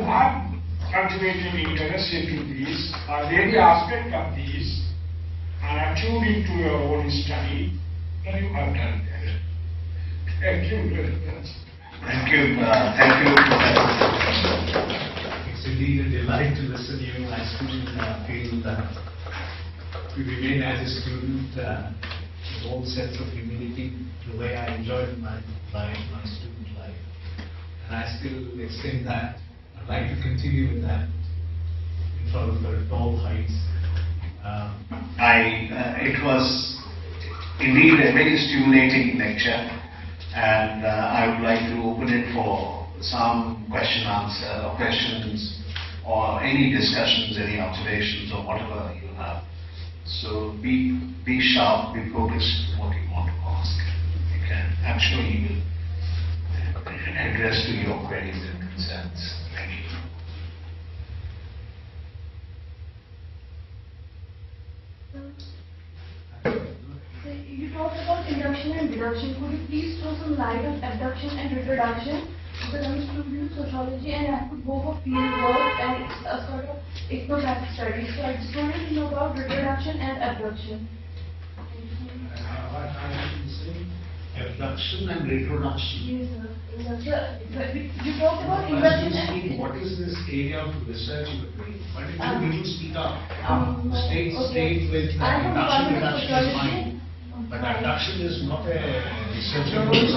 are cultivating interest into these, or any aspect of these, and are tuned into your own study, then you have done that. Thank you very much. Thank you. Thank you, Professor. It's indeed a delight to listen to you. I still feel to remain as a student with all sense of humility, the way I enjoyed my life, my student life. And I still extend that. I'd like to continue with that in front of the tall heights. It was indeed a very stimulating lecture, and I would like to open it for some questions or any discussions, any observations or whatever you have. So be sharp, be focused on what you want to ask. You can, I'm sure you will address to your queries and concerns. Thank you. You talked about induction and deduction. Could you please throw some light on abduction and reproduction? Because I'm a student in sociology and I have to go for field work and it's a sort of ethnographic study. So I just wanted to know about reproduction and abduction. What I should say? Abduction and reproduction. Yes, sir. You talked about induction and... What is this area of research you are doing? Why did you need to speak up? State with induction reduction is fine. But abduction is not a research. It's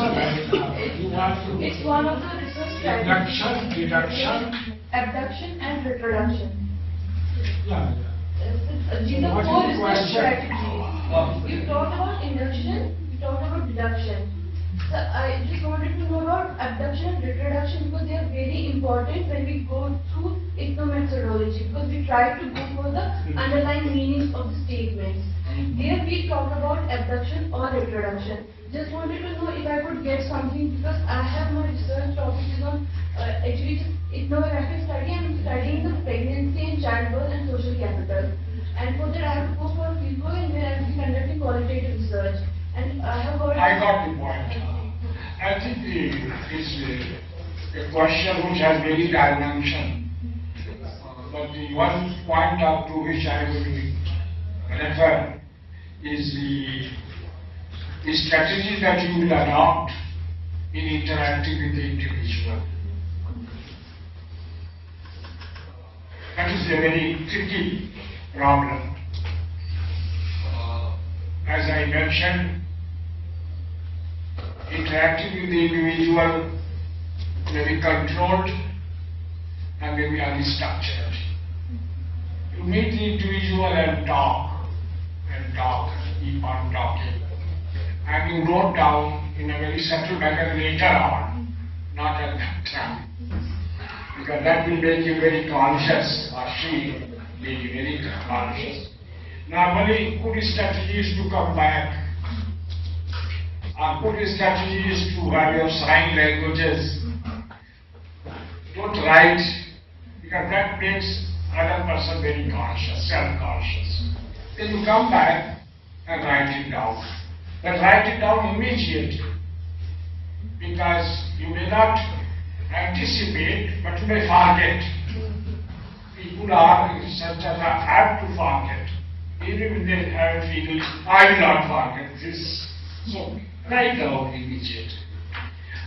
one of the research strategies. Deduction. Abduction and reproduction. Yeah. These are four research strategies. You talked about induction, you talked about deduction. So I just wanted to know about abduction and reproduction because they are very important when we go through ethnomethodology, because we try to go for the underlying meanings of the statements. Here we talk about abduction or reproduction. Just wanted to know if I could get something, because I have my research topic is on actually ethnographic study. I am studying the pregnancy and childbirth and social capital. And for that I have to go for a field work and where I will be conducting qualitative research. And I have heard... I got the point. I think it's a question which has many dimensions. But the one point up to which I will refer is the strategy that you will adopt in interacting with the individual. That is a very tricky problem. As I mentioned, interacting with the individual may be controlled and may be unstructured. You meet the individual and talk, keep on talking. And you note down in a very subtle manner later on, not at that time. Because that will make you very conscious, or she make you very conscious. Normally, good strategy is to come back. Our good strategy is to have your sign languages. Don't write, because that makes other person very conscious, self-conscious. Then you come back and write it down. But write it down immediately, because you may not anticipate, but you may forget. People are such as have to forget. Even if they have a feeling, I will not forget this. So write down immediately.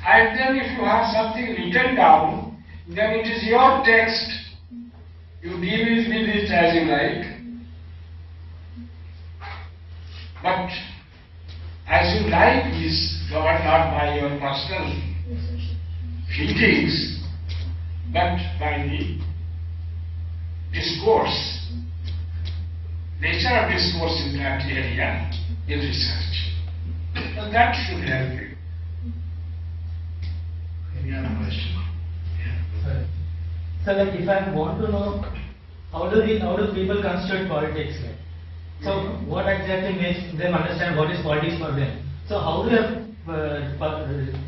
And then if you have something written down, then it is your text. You deal with it as you like. But as you like is governed not by your personal feelings, but by the discourse. Nature of discourse in that area in research. And that should help you. Any other question? Yeah. So like if I want to know how do people construct politics, like? So what exactly makes them understand what is politics for them? So how do you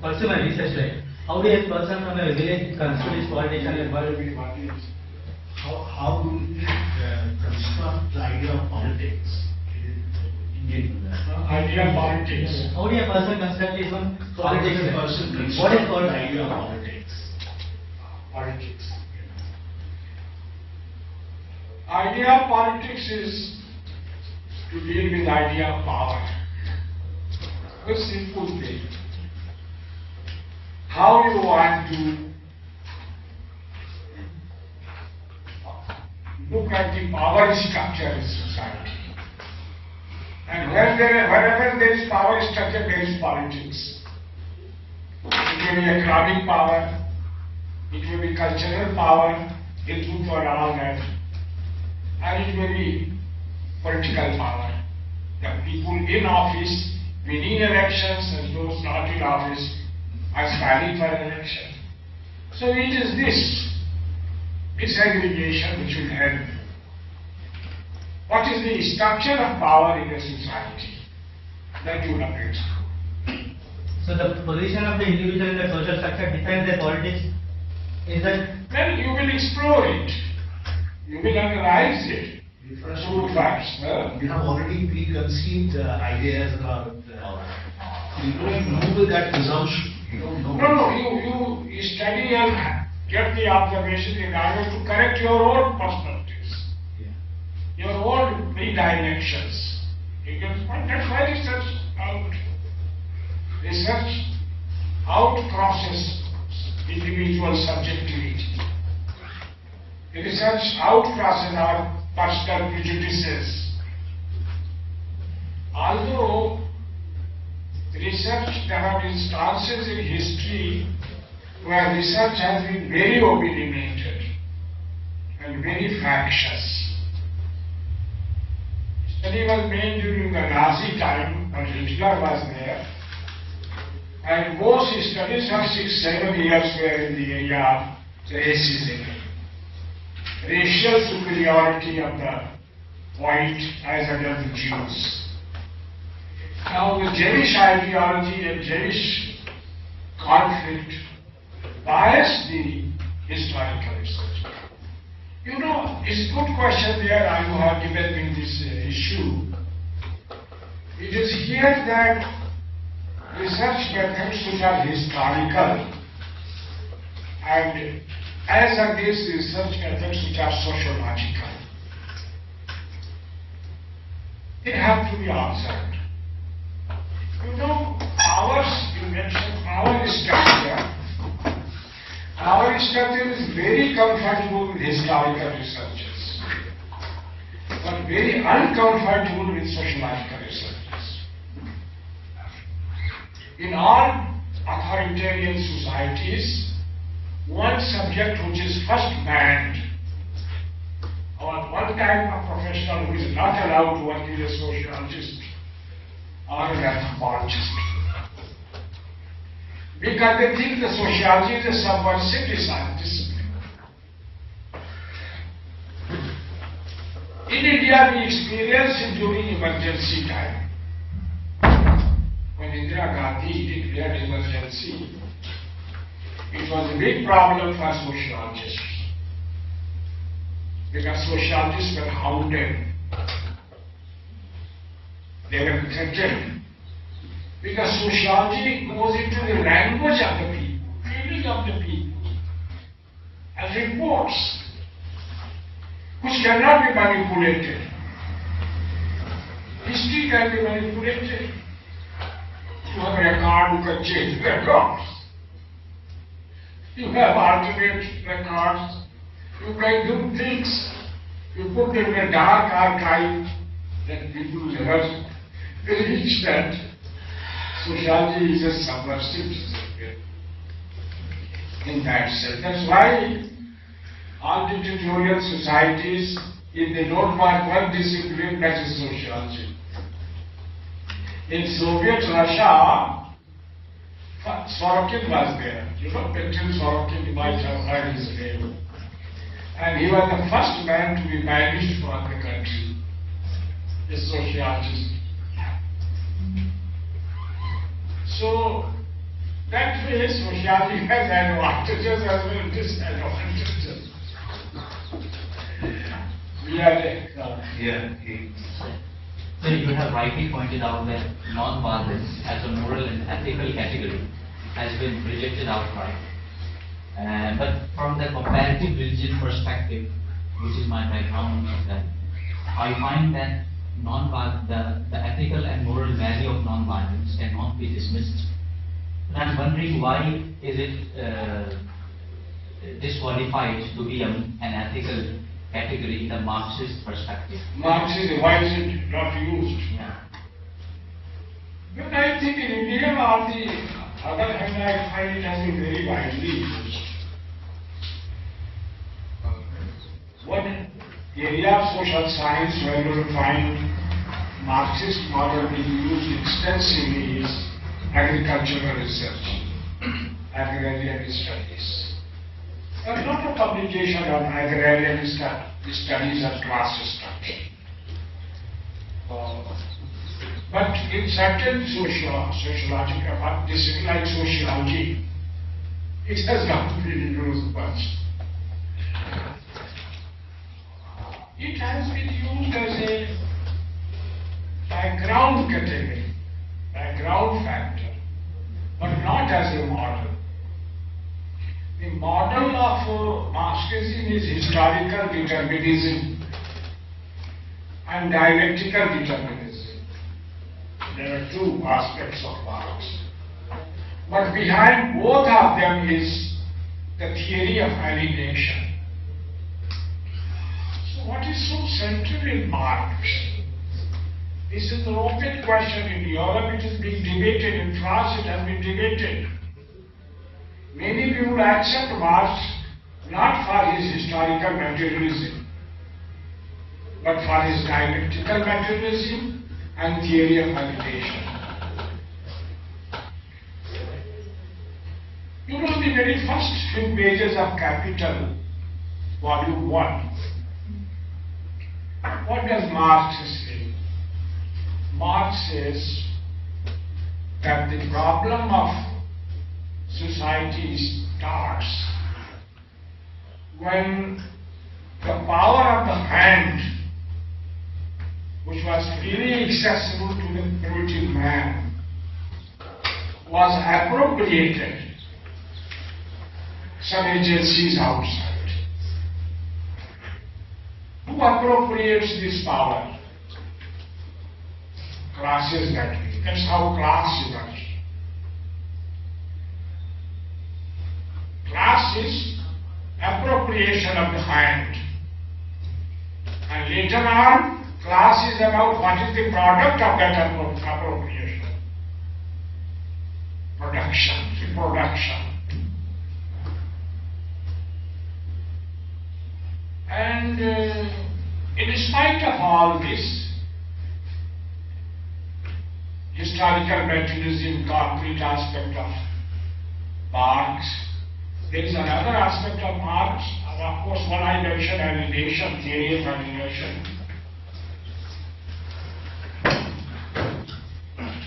pursue my research, like? How do a person from a village construct his politics and How do we construct the idea of politics in Indian? Idea of politics. How do a person construct his own politics? What is What is called the idea of politics? Politics. Idea of politics is to deal with idea of power. A simple thing. How you want to look at the power structure in society. And wherever there is power structure, there is politics. It may be economic power, it may be cultural power, Hindutva or all that, and it may be political power. The people in office, winning elections, and those not in office, aspiring for an election. So it is this disaggregation which will help. What is the structure of power in a society? That you will update. So the position of the individual in the social structure defines their politics. Is that? Well, you will explore it. You will analyze it. Through facts. You have already preconceived ideas about. You don't know with that presumption. You don't know. No, you study and get the observation in order to correct your own perspectives, your own predilections. You get the point? That's why research out-crosses individual subjectivity. Research out-crosses our personal prejudices. Although research, there have been instances in history where research has been very opinionated and very factious. Study was made during the Nazi time when Hitler was there, and most studies for 6-7 years were in the area of racism, racial superiority of the white as against the Jews. Now the Jewish ideology and Jewish conflict bias the historical research. You know, it's a good question there you have given me this issue. It is here that research methods which are historical and as against research methods which are sociological, they have to be observed. You know, you mentioned our structure is very comfortable with historical researchers, but very uncomfortable with sociological researchers. In all authoritarian societies, one subject which is first banned, or one type of professional who is not allowed to work is a sociologist or an anthropologist. Because they think the sociology is a subversive discipline. In India, we experienced it during emergency time. When Indira Gandhi declared emergency, it was a big problem for sociologists. Because sociologists were hounded. They were threatened. Because sociology goes into the language of the people, feeling of the people, as reports, which cannot be manipulated. History can be manipulated. You have a record, you can change records. You have alternate records. You can do things. You put them in a dark archive that people never reach that. Sociology is a subversive discipline in that sense. That's why all dictatorial societies, if they don't want one discipline, that is sociology. In Soviet Russia, Sorokin was there. You know, Petrol Sorokin, you might have heard his name. And he was the first man to be banished from the country, a sociologist. So, that way, sociology has advantages as well as disadvantages. So you have rightly pointed out that non-violence as a moral and ethical category has been rejected outright. But from the comparative religion perspective, which is my background, is that I find that the ethical and moral value of non-violence cannot be dismissed. But I'm wondering why is it disqualified to be an ethical category in the Marxist perspective? Marxism, why is it not used? Yeah. But I think in India, on the other hand, I find it has been very widely used. One area of social science where you will find Marxist model being used extensively is agricultural research, agrarian studies. There is not a publication on agrarian studies and class structure. But in certain sociological disciplines like sociology, it has not been used much. It has been used as a background category, background factor, but not as a model. The model of Marxism is historical determinism and dialectical determinism. There are two aspects of Marx. But behind both of them is the theory of alienation. So what is so central in Marx? This is an open question. In Europe it is being debated, in France it has been debated. Many people accept Marx not for his historical materialism, but for his dialectical materialism and theory of alienation. You know, the very first few pages of Capital, Volume 1, what does Marx say? Marx says that the problem of society starts when the power of the hand, which was freely accessible to the primitive man, was appropriated some agencies outside. Who appropriates this power? Classes that way. That's how class works. Class is appropriation of the hand. And later on, class is about what is the product of that appropriation. Production, reproduction. And in spite of all this, historical materialism, concrete aspect of Marx, there is another aspect of Marx, and of course one I mentioned, alienation, theory of alienation.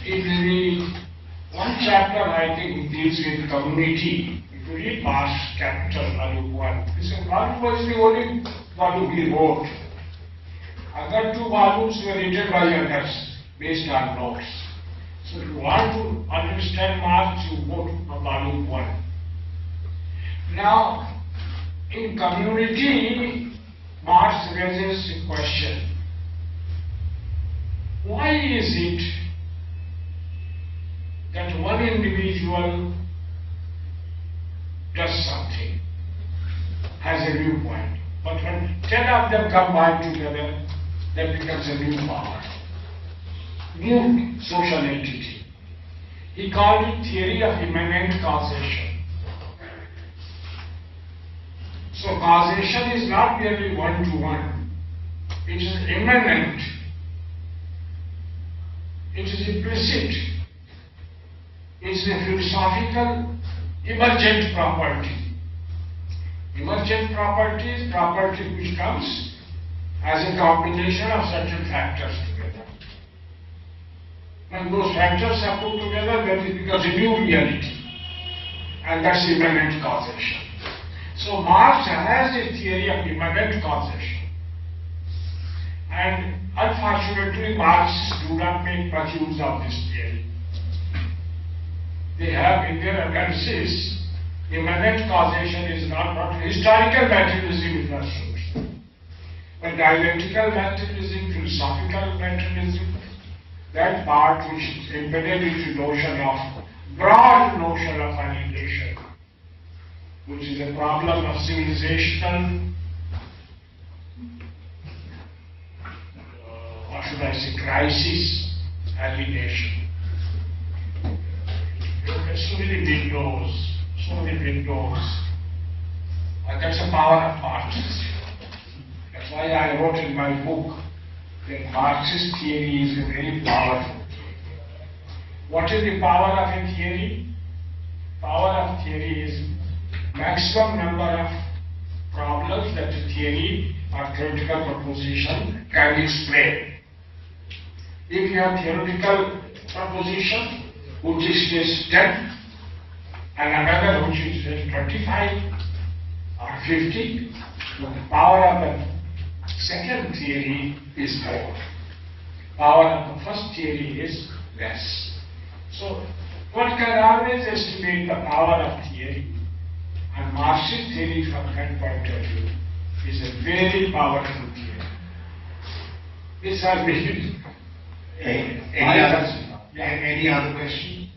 In the one chapter I think deals with community. If you read Marx Capital, Volume 1, this volume was the only volume he wrote. Other two volumes were written by others based on notes. So if you want to understand Marx, you go to Volume 1. Now, in community, Marx raises a question. Why is it that one individual does something, has a viewpoint, but when 10 of them combine together, that becomes a new power, new social entity. He called it theory of immanent causation. So causation is not merely one-to-one, it is immanent, it is implicit, it is a philosophical emergent property. Emergent property is property which comes as a combination of certain factors together. When those factors are put together, then it becomes a new reality, and that's immanent causation. So Marx has a theory of immanent causation, and unfortunately Marxists do not make much use of this theory. They have in their analysis, immanent causation is not what historical materialism is not so. the dialectical materialism, philosophical materialism, that part which is embedded into notion of, broad notion of annihilation, which is a problem of civilizational, what should I say, crisis, alienation. Look at so many windows, that's the power of Marxism. That's why I wrote in my book that Marxist theory is a very powerful theory. What is the power of a theory? Power of theory is maximum number of problems that the theory or theoretical proposition can explain. If you have theoretical proposition which is 10 and another which is 25 or 50, the power of the second theory is more. Power of the first theory is less. So one can always estimate the power of theory, and Marxist theory from that point of view is a very powerful theory. These are very Any other question?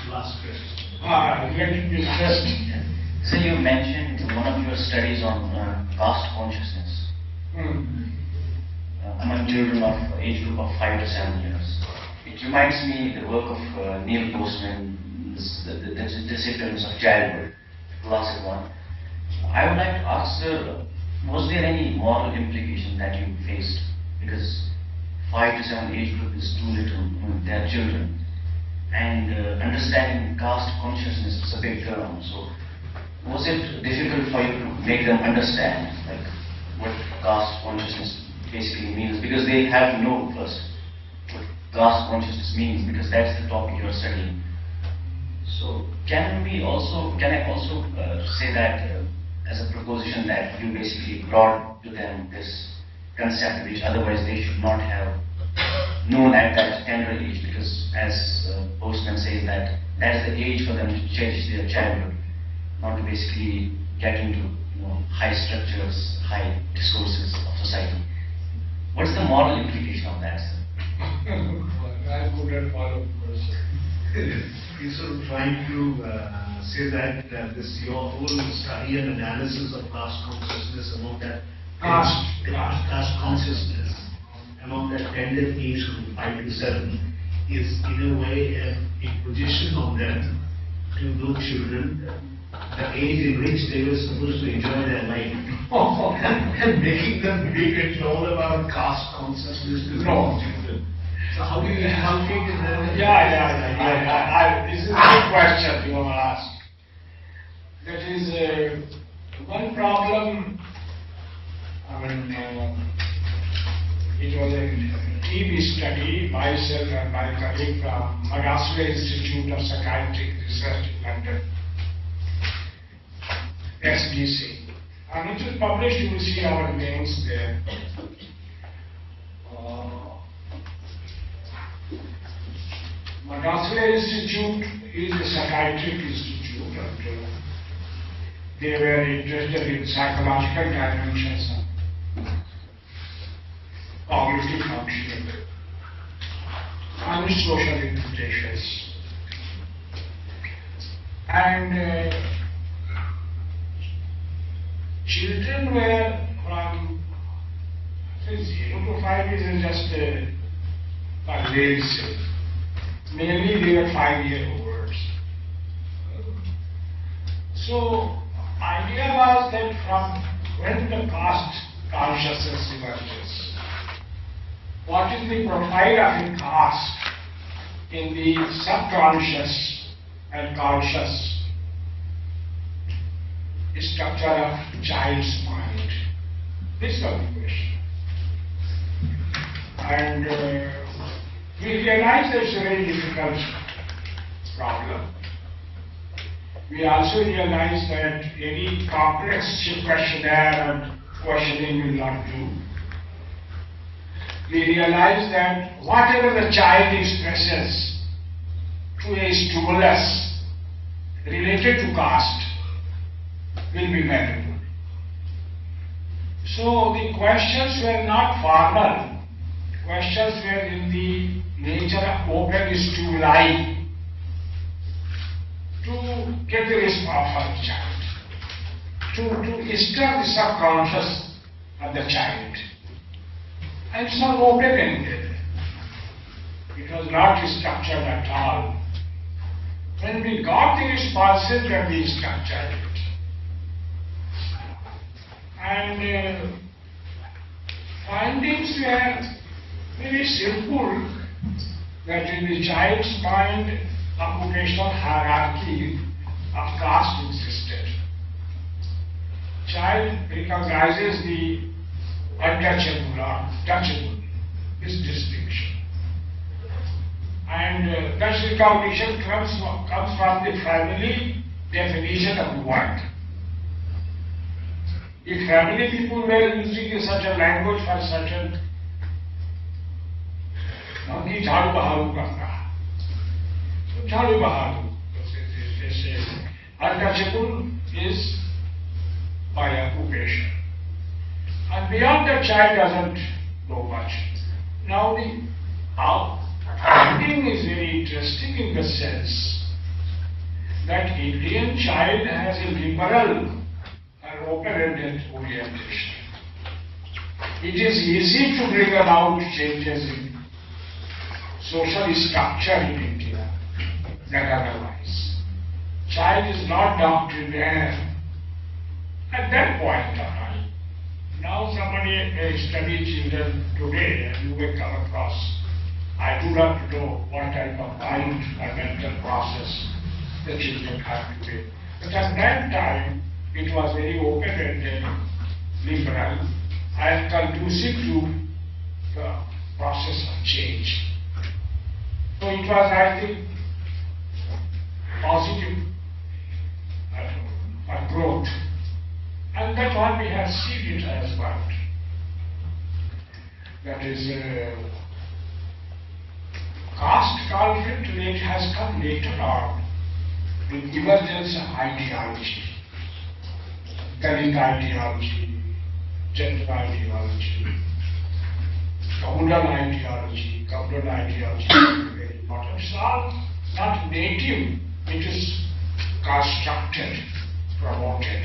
Last question. Let it be first. So you mentioned one of your studies on caste consciousness among children of age group of 5 to 7 years. It reminds me the work of Neil Postman, the Disciplines of Childhood, classic one. I would like to ask, sir, was there any moral implication that you faced? Because 5 to 7 age group is too little, they are children. And understanding caste consciousness is a big term. So was it difficult for you to make them understand like what caste consciousness basically means? Because they have to know first what caste consciousness means, because that's the topic you're studying. So can I also say that as a proposition that you basically brought to them this concept which otherwise they should not have known at that tender age, because as Postman says that is the age for them to cherish their childhood, not to basically get into high structures, high discourses of society. What's the moral implication of that, sir? I couldn't follow the question. He's sort of trying to say that this your whole study and analysis of caste consciousness among that caste consciousness among that tender age group 5 to 7 is in a way a imposition on them to know children the age in which they were supposed to enjoy their life and making them big and all about caste consciousness to know children. So how do you inculcate in them? This is a good question you have asked. That is one problem. It was a TV study, myself and my colleague from Madhusway Institute of Psychiatric Research in London, SDC. And it was published, you will see our names there. Madhusway Institute is a psychiatric institute, and they were interested in psychological dimensions of cognitive functioning and social implications. And children were from 0 to 5 is just a very safe. Mainly they were 5-year-olds. So idea was that from when the caste consciousness emerges, what is the profile of a caste in the subconscious and conscious structure of child's mind? This was the question. And we realized that it's a very difficult problem. We also realized that any complex questionnaire and questioning will not do. We realized that whatever the child expresses to a stimulus related to caste will be valuable. So the questions were not formal, questions were in the nature of open stimuli to get the response of the child, to stir the subconscious of the child. And it's not open-ended. It was not structured at all. When we got the responses, then we structured it. And findings were very simple, that in the child's mind, occupational hierarchy of caste existed. Child recognizes the untouchable or touchable, this distinction. And that recognition comes from the family definition of the word. If family people were using such a language for certain, he jharu baharu karta. So jharu baharu, they say, untouchable is by occupation. And beyond that, child doesn't know much. Now the finding is very interesting in the sense that Indian child has a liberal and open-ended orientation. It is easy to bring about changes in social structure in India than otherwise. Child is not doctrinaire at that point of time. Now somebody study children today and you may come across, I do not know what type of mind or mental process the children have today. But at that time, it was very open-ended, liberal, and conducive to the process of change. So it was, I think, positive for growth. And that's what we have seen it as well. That is, caste conflict has come later on with emergence of ideology, Dalit ideology, gender ideology, communal ideology, very important. It's all not native, it is constructed, promoted.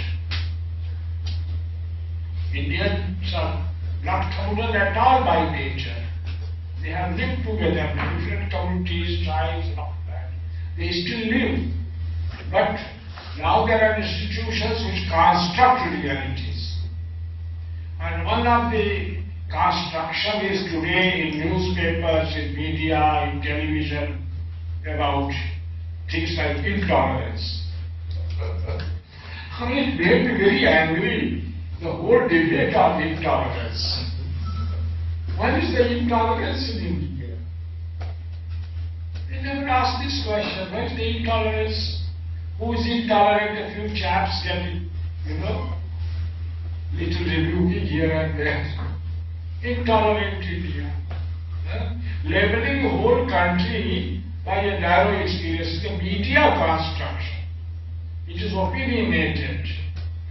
Indians are not communal at all by nature. They have lived together, different communities, tribes, and all that. They still live. But now there are institutions which construct realities. And one of the construction is today in newspapers, in media, in television, about things like intolerance. I mean, it made me very angry, the whole debate on intolerance. What is the intolerance in India? They never ask this question. What is the intolerance? Who is intolerant? A few chaps get it, little rebuking here and there. Intolerant India. Labeling the whole country by a narrow experience, the media construction. It is opinionated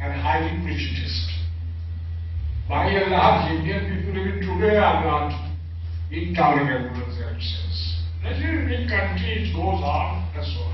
and highly prejudiced. By and large, Indian people even today are not intolerant in that sense. Let it be country, it goes on, that's all.